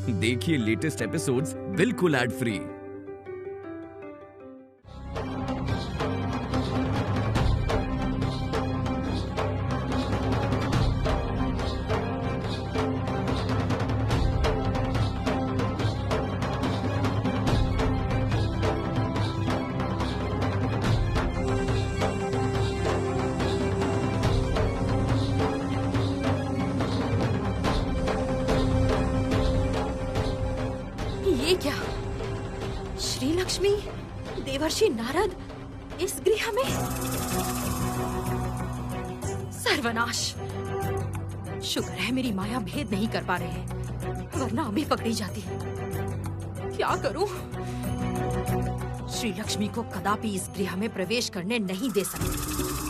देखिए latest episodes बिल्कुल ad free. ये क्या? श्री लक्ष्मी, देवर्षि नारद इस गृह में? सर्वनाश! शुक्र है मेरी माया भेद नहीं कर पा रहे हैं, वरना अभी पकड़ी जाती। क्या करूं? श्री लक्ष्मी को कदापि इस गृह में प्रवेश करने नहीं दे सकती।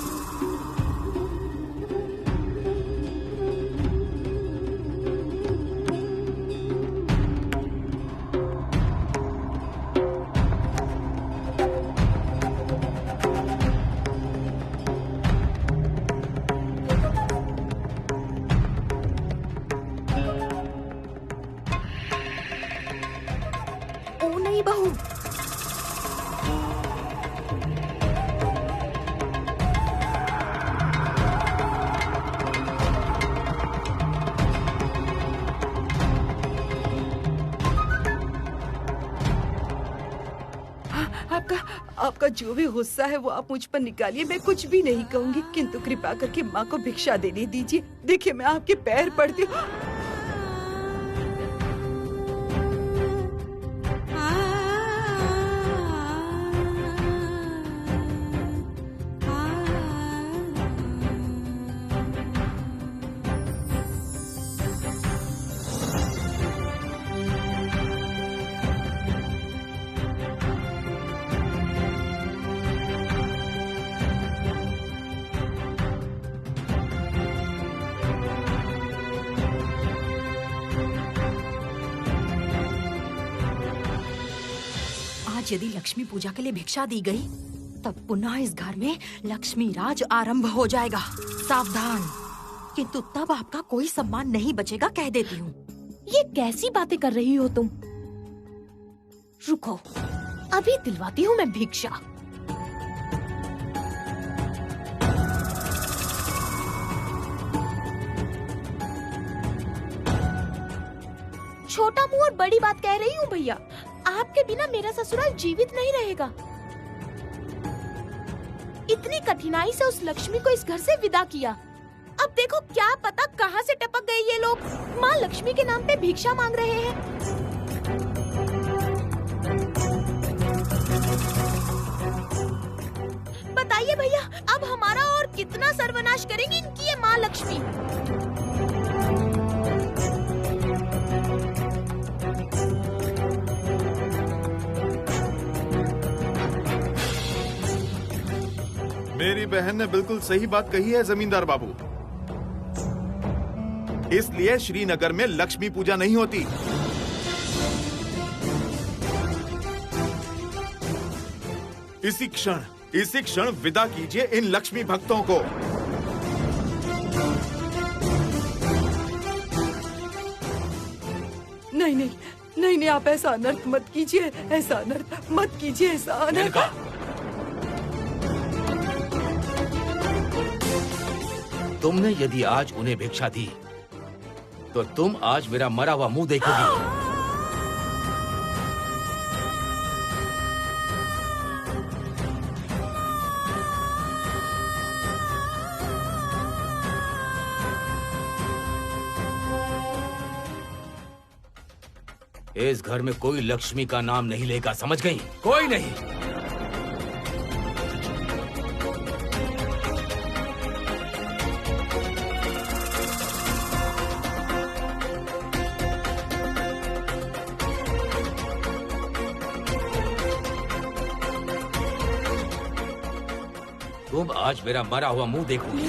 ओ नहीं बहू, आपका जो भी गुस्सा है वो आप मुझ पर निकालिए, मैं कुछ भी नहीं कहूंगी, किंतु कृपा करके माँ को भिक्षा देने दीजिए। देखिए मैं आपके पैर पड़ती हूँ। आज यदि लक्ष्मी पूजा के लिए भिक्षा दी गई, तब पुनः इस घर में लक्ष्मी राज आरंभ हो जाएगा। सावधान! किंतु तब आपका कोई सम्मान नहीं बचेगा, कह देती हूँ। ये कैसी बातें कर रही हो तुम? रुको, अभी दिलवाती हूँ मैं भिक्षा। छोटा मुंह और बड़ी बात कह रही हूँ भैया। आपके बिना मेरा ससुराल जीवित नहीं रहेगा। इतनी कठिनाई से उस लक्ष्मी को इस घर से विदा किया, अब देखो क्या पता कहाँ से टपक गए ये लोग। माँ लक्ष्मी के नाम पे भिक्षा मांग रहे हैं। बताइए भैया, अब हमारा और कितना सर्वनाश करेंगी इनकी ये माँ लक्ष्मी। मेरी बहन ने बिल्कुल सही बात कही है जमींदार बाबू। इसलिए श्रीनगर में लक्ष्मी पूजा नहीं होती। इसी क्षण विदा कीजिए इन लक्ष्मी भक्तों को। नहीं नहीं नहीं नहीं, आप ऐसा अनर्थ मत कीजिए, ऐसा अनर्थ मत कीजिए, ऐसा अनर्थ। तुमने यदि आज उन्हें भिक्षा दी, तो तुम आज मेरा मरा हुआ मुंह देखोगी। इस घर में कोई लक्ष्मी का नाम नहीं लेगा, समझ गई? कोई नहीं। तुम आज मेरा मरा हुआ मुंह देखोगी।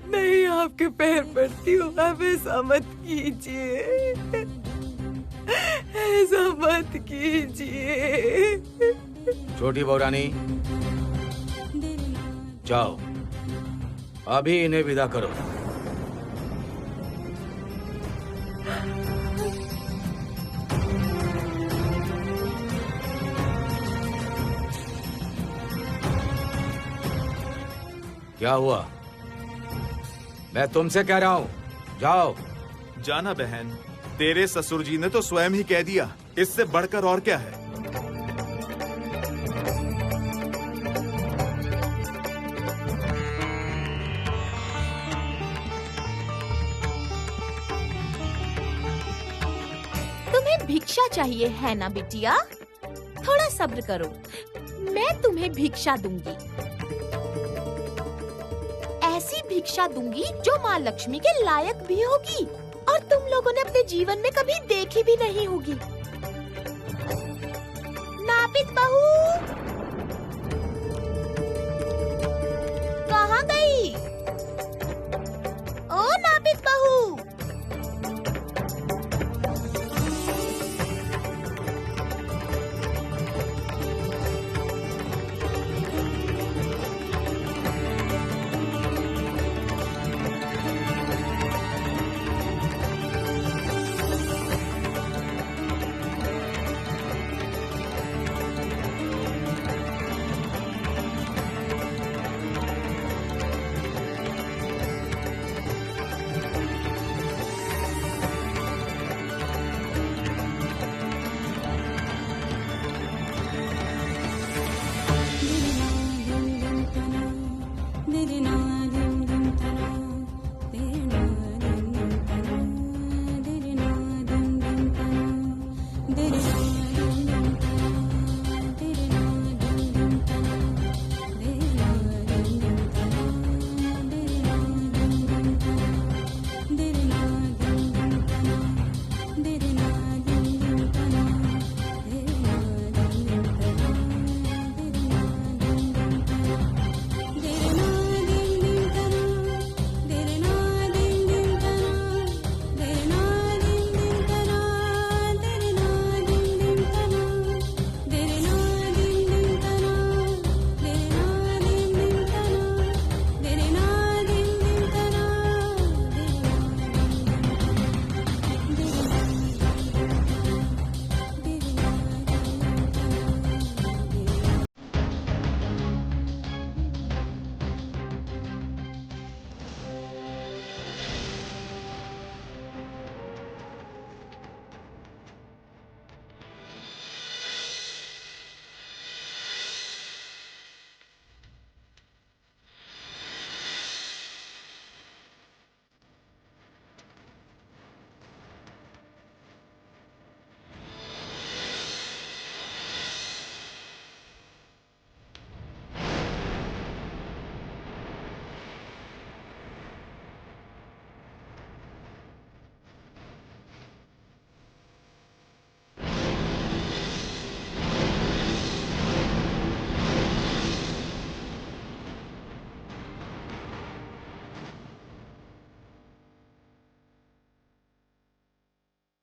नहीं, आपके पैर पड़ती हूँ, आप ऐसा मत कीजिए, ऐसा मत कीजिए। छोटी बहुरानी, जाओ, अभी इन्हें विदा करो। क्या हुआ? मैं तुमसे कह रहा हूँ, जाओ। जाना बहन, तेरे ससुर जी ने तो स्वयं ही कह दिया, इससे बढ़कर और क्या है। तुम्हें भिक्षा चाहिए है ना बिटिया? थोड़ा सब्र करो, मैं तुम्हें भिक्षा दूंगी। ऐसी भिक्षा दूंगी जो माँ लक्ष्मी के लायक भी होगी और तुम लोगों ने अपने जीवन में कभी देखी भी नहीं होगी। नापित बहू, कहाँ गई? ओ नापित बहू,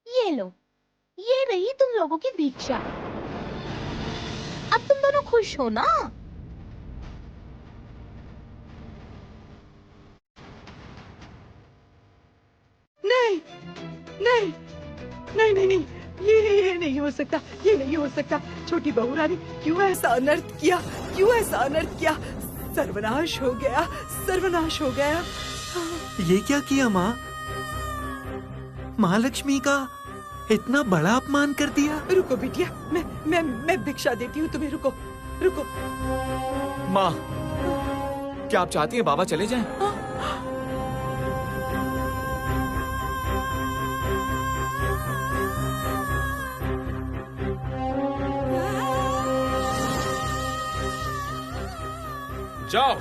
ये लो, ये रही तुम लोगों की भिक्षा। अब तुम दोनों खुश हो ना? नहीं नहीं नहीं नहीं नहीं, ये नहीं हो सकता, ये नहीं हो सकता। छोटी बहू रानी, क्यों ऐसा अनर्थ किया, क्यों ऐसा अनर्थ किया? सर्वनाश हो गया, सर्वनाश हो गया। ये क्या किया माँ? महालक्ष्मी का इतना बड़ा अपमान कर दिया। रुको बिटिया, मैं भिक्षा देती हूँ तुम्हें। रुको रुको। माँ, क्या आप चाहती हैं बाबा चले जाएं? जाओ,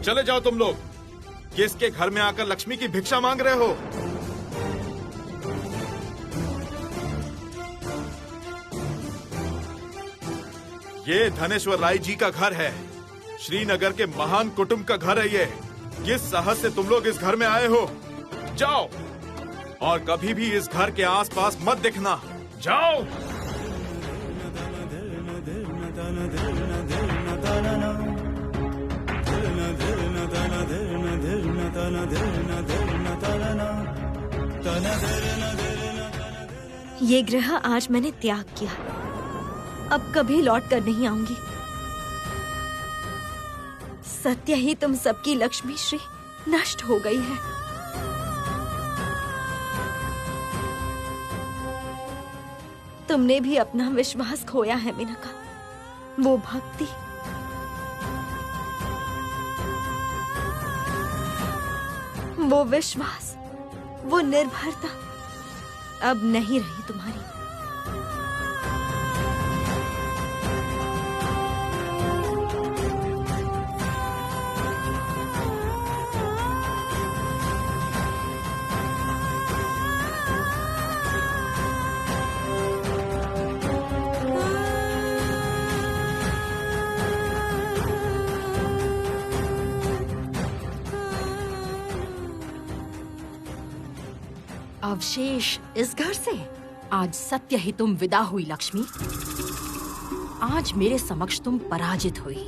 चले जाओ तुम लोग। किसके घर में आकर लक्ष्मी की भिक्षा मांग रहे हो? ये धनेश्वर राय जी का घर है, श्रीनगर के महान कुटुंब का घर है ये। किस साहस से तुम लोग इस घर में आए हो? जाओ, और कभी भी इस घर के आसपास मत दिखना। जाओ। ये ग्रह आज मैंने त्याग किया, अब कभी लौट कर नहीं आऊंगी। सत्य ही तुम सबकी लक्ष्मी श्री नष्ट हो गई है। तुमने भी अपना विश्वास खोया है मेनका, वो भक्ति, वो विश्वास, वो निर्भरता अब नहीं रही तुम्हारी। अवशेष इस घर से आज सत्य ही तुम विदा हुई लक्ष्मी। आज मेरे समक्ष तुम पराजित हुई।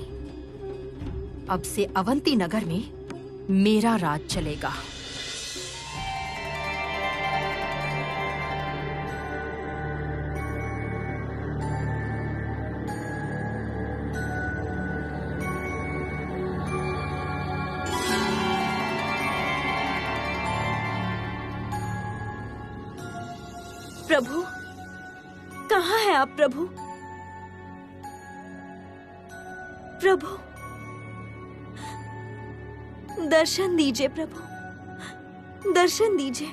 अब से अवंती नगर में मेरा राज चलेगा। प्रभु, कहाँ है आप प्रभु? प्रभु, दर्शन दीजिए प्रभु, दर्शन दीजिए।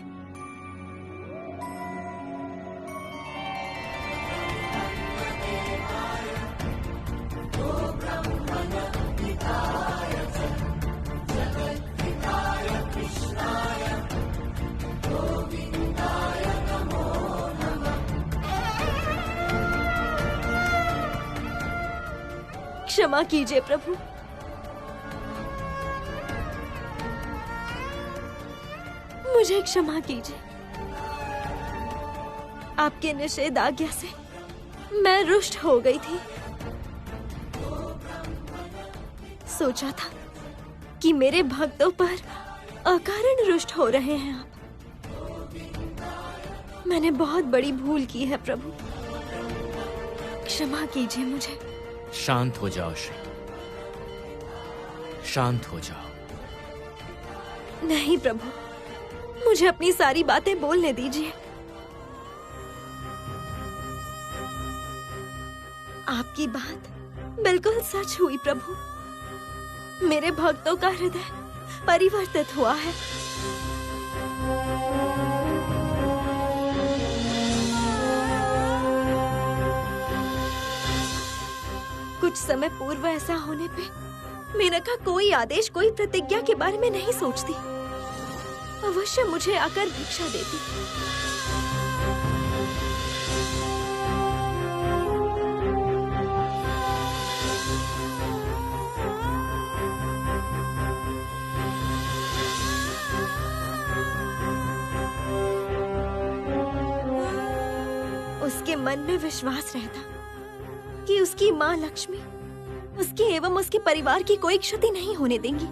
क्षमा कीजिए प्रभु, मुझे क्षमा कीजिए। आपके निषेध आज्ञा से मैं रुष्ट हो गई थी। सोचा था कि मेरे भक्तों पर अकारण रुष्ट हो रहे हैं आप। मैंने बहुत बड़ी भूल की है प्रभु, क्षमा कीजिए मुझे। शांत हो जाओ श्री, शांत हो जाओ। नहीं प्रभु, मुझे अपनी सारी बातें बोलने दीजिए। आपकी बात बिल्कुल सच हुई प्रभु। मेरे भक्तों का हृदय परिवर्तित हुआ है। कुछ समय पूर्व ऐसा होने पे मेनका कोई आदेश, कोई प्रतिज्ञा के बारे में नहीं सोचती। अवश्य मुझे आकर भिक्षा देती। उसके मन में विश्वास रहता कि उसकी माँ लक्ष्मी उसकी एवं उसके परिवार की कोई क्षति नहीं होने देंगी।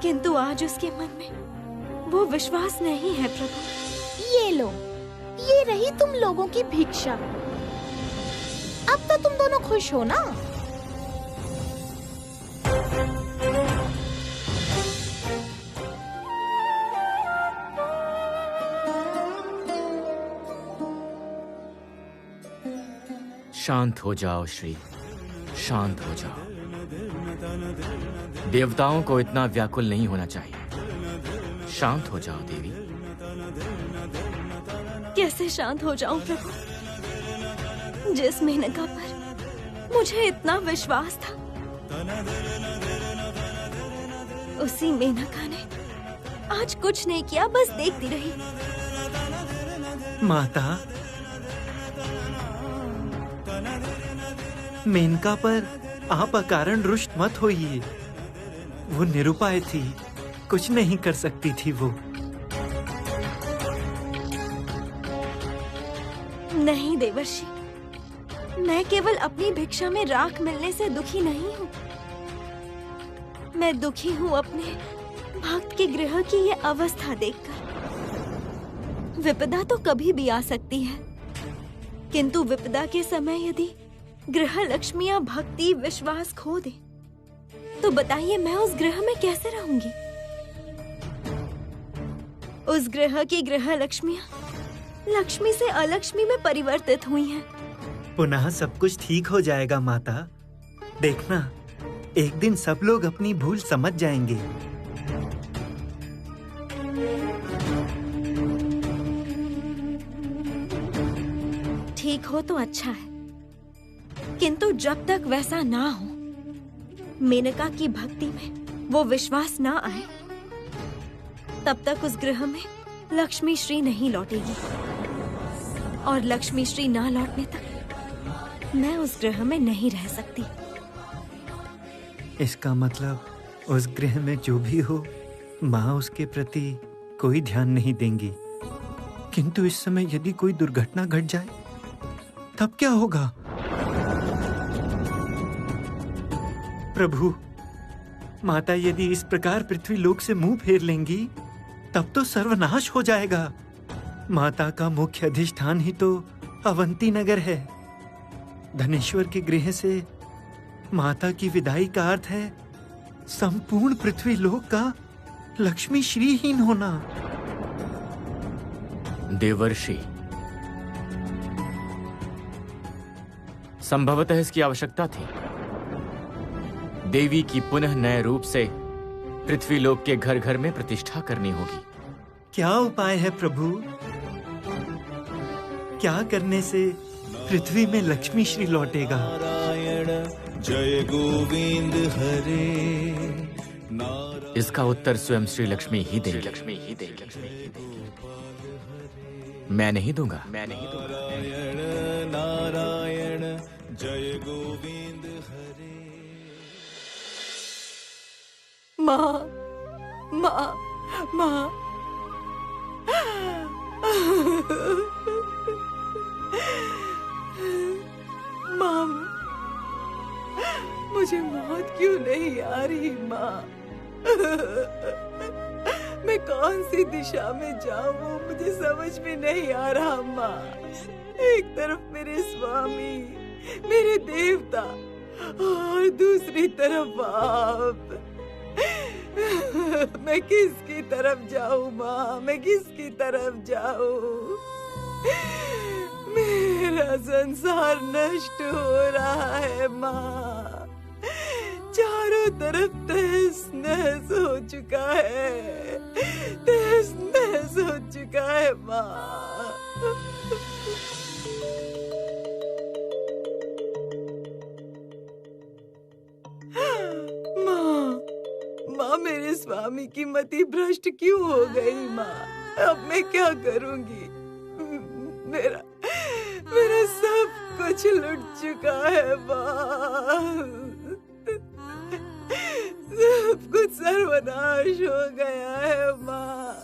किंतु आज उसके मन में वो विश्वास नहीं है प्रभु। ये लो, ये रही तुम लोगों की भिक्षा। अब तो तुम दोनों खुश हो ना? शांत हो जाओ श्री, शांत हो जाओ। देवताओं को इतना व्याकुल नहीं होना चाहिए। शांत हो जाओ देवी। कैसे शांत हो जाऊं प्रभु? जिस मेनका पर मुझे इतना विश्वास था, उसी मेनका ने आज कुछ नहीं किया, बस देखती रही। माता, मेनका पर आप अकारण रुष्ट मत होइए। वो निरुपाय थी, कुछ नहीं कर सकती थी वो। नहीं देवर्षि, मैं केवल अपनी भिक्षा में राख मिलने से दुखी नहीं हूँ। मैं दुखी हूँ अपने भक्त के गृह की ये अवस्था देखकर। विपदा तो कभी भी आ सकती है, किंतु विपदा के समय यदि गृह लक्ष्मियाँ भक्ति विश्वास खो दे तो बताइए मैं उस गृह में कैसे रहूंगी। उस गृह की गृह लक्ष्मियाँ लक्ष्मी से अलक्ष्मी में परिवर्तित हुई हैं। पुनः सब कुछ ठीक हो जाएगा माता। देखना, एक दिन सब लोग अपनी भूल समझ जाएंगे। ठीक हो तो अच्छा है, किंतु जब तक वैसा ना हो, मेनका की भक्ति में वो विश्वास ना आए, तब तक उस गृह में लक्ष्मी श्री नहीं लौटेगी। और लक्ष्मी श्री ना लौटने तक मैं उस गृह में नहीं रह सकती। इसका मतलब उस गृह में जो भी हो, माँ उसके प्रति कोई ध्यान नहीं देंगी। किंतु इस समय यदि कोई दुर्घटना घट जाए तब क्या होगा? प्रभु, माता यदि इस प्रकार पृथ्वी लोक से मुंह फेर लेंगी तब तो सर्वनाश हो जाएगा। माता का मुख्य अधिष्ठान ही तो अवंती नगर है। धनेश्वर के गृह से माता की विदाई का अर्थ है संपूर्ण पृथ्वी लोक का लक्ष्मी श्रीहीन होना। देवर्षि, संभवतः इसकी आवश्यकता थी। देवी की पुनः नए रूप से पृथ्वी लोक के घर घर में प्रतिष्ठा करनी होगी। क्या उपाय है प्रभु? क्या करने से पृथ्वी में लक्ष्मी श्री लौटेगा? जय गोविंद हरे। इसका उत्तर स्वयं श्री लक्ष्मी ही देंगी। मैं नहीं दूंगा। नारायण नारायण जय गोविंद हरे। माँ, माँ, माँ। माँ, मुझे मौत क्यों नहीं आ रही माँ? मैं कौन सी दिशा में जाऊँ मुझे समझ में नहीं आ रहा माँ। एक तरफ मेरे स्वामी, मेरे देवता, और दूसरी तरफ आप। मैं किसकी तरफ जाऊँ माँ? मैं किसकी तरफ जाऊँ? मेरा संसार नष्ट हो रहा है माँ। चारों तरफ तहस नहस हो चुका है, तहस नहस हो चुका है माँ। माँ, मेरे स्वामी की मति भ्रष्ट क्यों हो गई माँ? अब मैं क्या करूँगी? मेरा सब कुछ लुट चुका है माँ। सब कुछ सर्वनाश हो गया है माँ।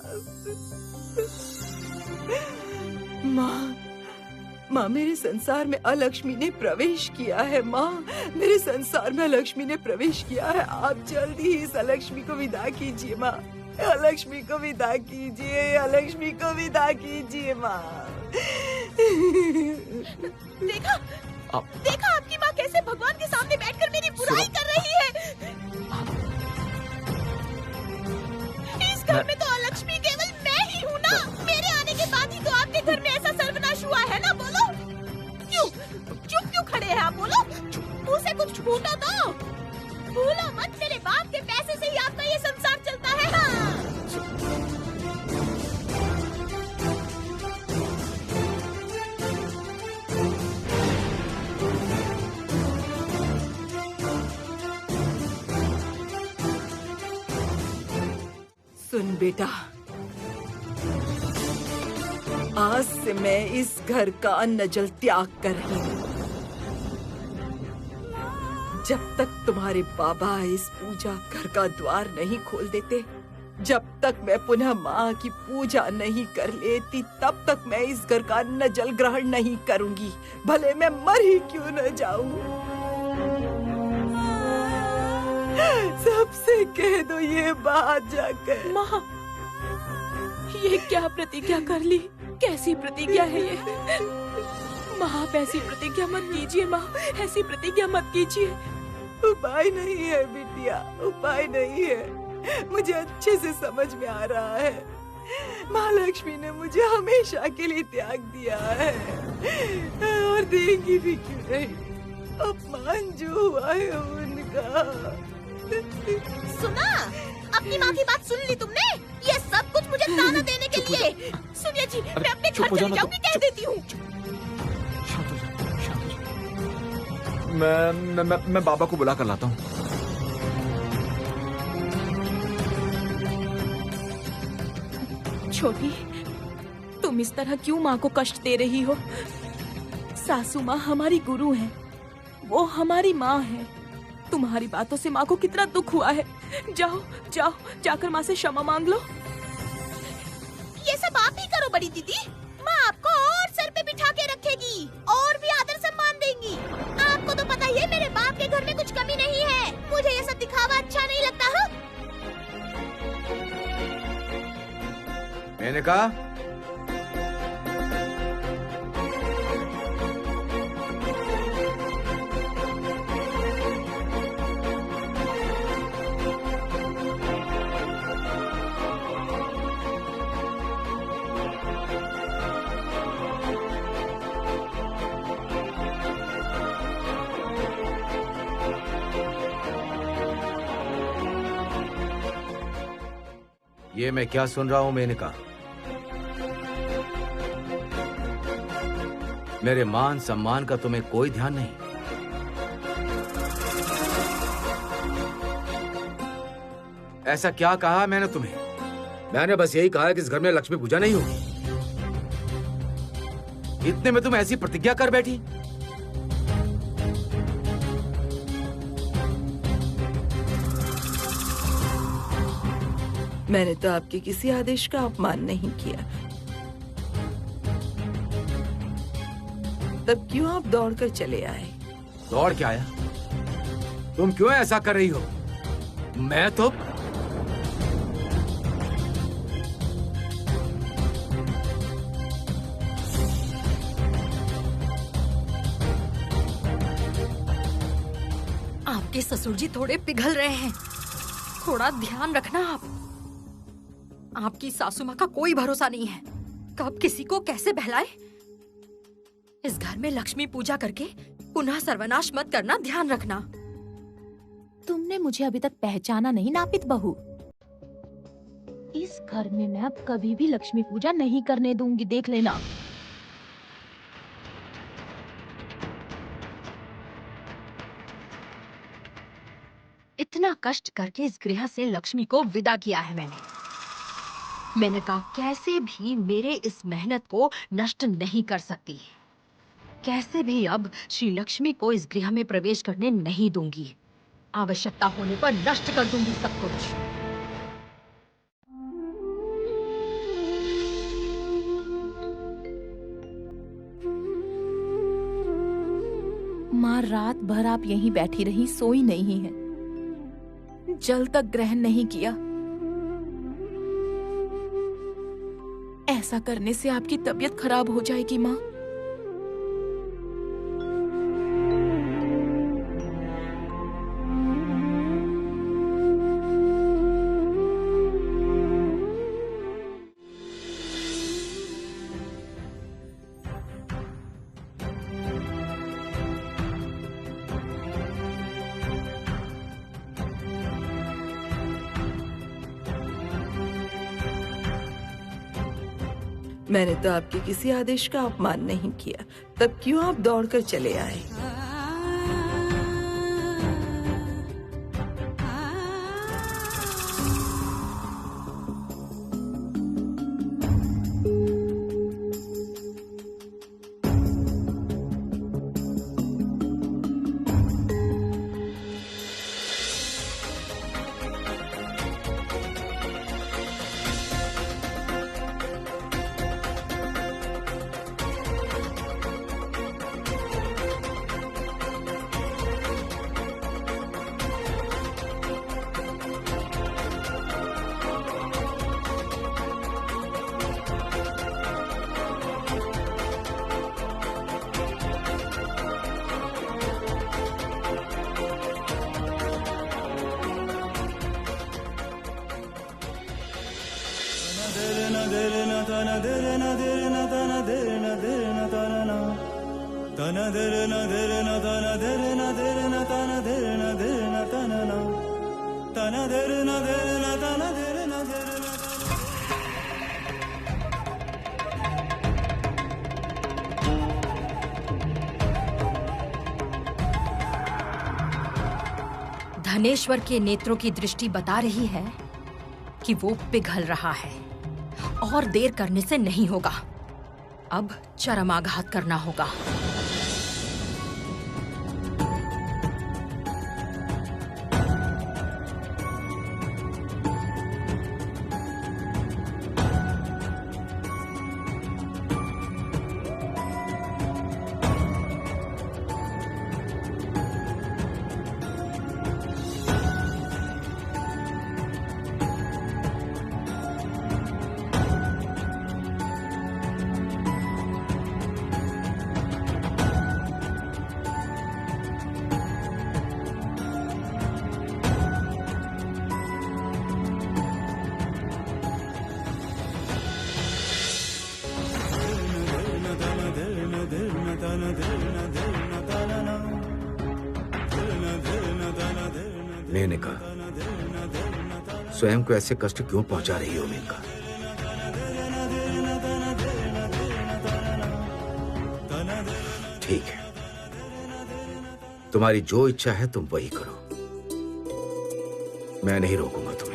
माँ, मेरे संसार में अलक्ष्मी ने प्रवेश किया है माँ। मेरे संसार में अलक्ष्मी ने प्रवेश किया है। आप जल्दी ही इस अलक्ष्मी को विदा कीजिए माँ। अलक्ष्मी को विदा कीजिए, अलक्ष्मी को विदा कीजिए माँ। देखा आपकी माँ कैसे भगवान के सामने बैठकर मेरी बुराई कर रही है। इस घर में तो अलक्ष्मी केवल मैं ही हूँ ना। मेरे आने के बाद ही तो आपके घर में ऐसा सर्वनाश हुआ है ना। बोलो, क्यों चुप क्यों खड़े हैं आप? बोलो, मुँह से कुछ फूटा तो। भूलो मत, मेरे बाप के पैसे से ही आपका ये संसार चलता है। हाँ। सुन बेटा, आज से मैं इस घर का अन्न जल त्याग कर रही हूँ। जब तक तुम्हारे बाबा इस पूजा घर का द्वार नहीं खोल देते, जब तक मैं पुनः माँ की पूजा नहीं कर लेती, तब तक मैं इस घर का अन्न जल ग्रहण नहीं करूँगी, भले मैं मर ही क्यों न जाऊँ। सबसे कह दो ये बात जाकर। माँ, ये क्या प्रतिज्ञा कर ली? कैसी प्रतिज्ञा है ये? माँ, आप ऐसी प्रतिज्ञा मत कीजिए। माँ, ऐसी प्रतिज्ञा मत कीजिए। उपाय नहीं है बिटिया, उपाय नहीं है। मुझे अच्छे से समझ में आ रहा है। माँ लक्ष्मी ने मुझे हमेशा के लिए त्याग दिया है और देंगी भी क्यों नहीं। अपमान जो हुआ है उनका। सुना? अपनी माँ की बात सुन ली तुमने? ये सब कुछ मुझे ताना देने के लिए। सुनिए जी, मैं अपने घर चली जाऊंगी, कह देती हूँ। मैं बाबा को बुला कर लाता हूँ। छोटी, तुम इस तरह क्यों माँ को कष्ट दे रही हो? सासू माँ हमारी गुरु हैं, वो हमारी माँ है। तुम्हारी बातों से माँ को कितना दुख हुआ है। जाओ जाओ, जाकर माँ से क्षमा मांग लो। ये सब आप ही करो बड़ी दीदी। माँ आपको और सर पे बिठा के रखेगी और भी आदर सम्मान देंगी। आपको तो पता ही है मेरे बाप के घर में कुछ कमी नहीं है। मुझे ये सब दिखावा अच्छा नहीं लगता है। मैंने कहा ये मैं क्या सुन रहा हूं? मैंने कहा मेरे मान सम्मान का तुम्हें कोई ध्यान नहीं। ऐसा क्या कहा मैंने तुम्हें? मैंने बस यही कहा कि इस घर में लक्ष्मी पूजा नहीं होगी। इतने में तुम ऐसी प्रतिज्ञा कर बैठी। मैंने तो आपके किसी आदेश का अपमान नहीं किया, तब क्यों आप दौड़कर चले आए? दौड़ के आया? तुम क्यों ऐसा कर रही हो? मैं तो आपके ससुर जी थोड़े पिघल रहे हैं, थोड़ा ध्यान रखना आप। आपकी सासू माँ का कोई भरोसा नहीं है, कब किसी को कैसे बहलाए। इस घर में लक्ष्मी पूजा करके पुनः सर्वनाश मत करना, ध्यान रखना। तुमने मुझे अभी तक पहचाना नहीं नापित बहू। इस घर में मैं अब कभी भी लक्ष्मी पूजा नहीं करने दूंगी, देख लेना। इतना कष्ट करके इस गृह से लक्ष्मी को विदा किया है मैंने कहा कैसे भी मेरे इस मेहनत को नष्ट नहीं कर सकती। कैसे भी अब श्री लक्ष्मी को इस गृह में प्रवेश करने नहीं दूंगी। आवश्यकता होने पर नष्ट कर दूंगी सब कुछ। माँ, रात भर आप यहीं बैठी रही, सोई नहीं है, जल तक ग्रहण नहीं किया। ऐसा करने से आपकी तबीयत खराब हो जाएगी माँ। मैंने तो आपके किसी आदेश का अपमान नहीं किया, तब क्यों आप दौड़कर चले आए? धनेश्वर के नेत्रों की दृष्टि बता रही है कि वो पिघल रहा है और देर करने से नहीं होगा। अब चरमाघात करना होगा। मेनका, स्वयं को ऐसे कष्ट क्यों पहुंचा रही हो मेनका? ठीक है, तुम्हारी जो इच्छा है तुम वही करो, मैं नहीं रोकूंगा तुम्हें।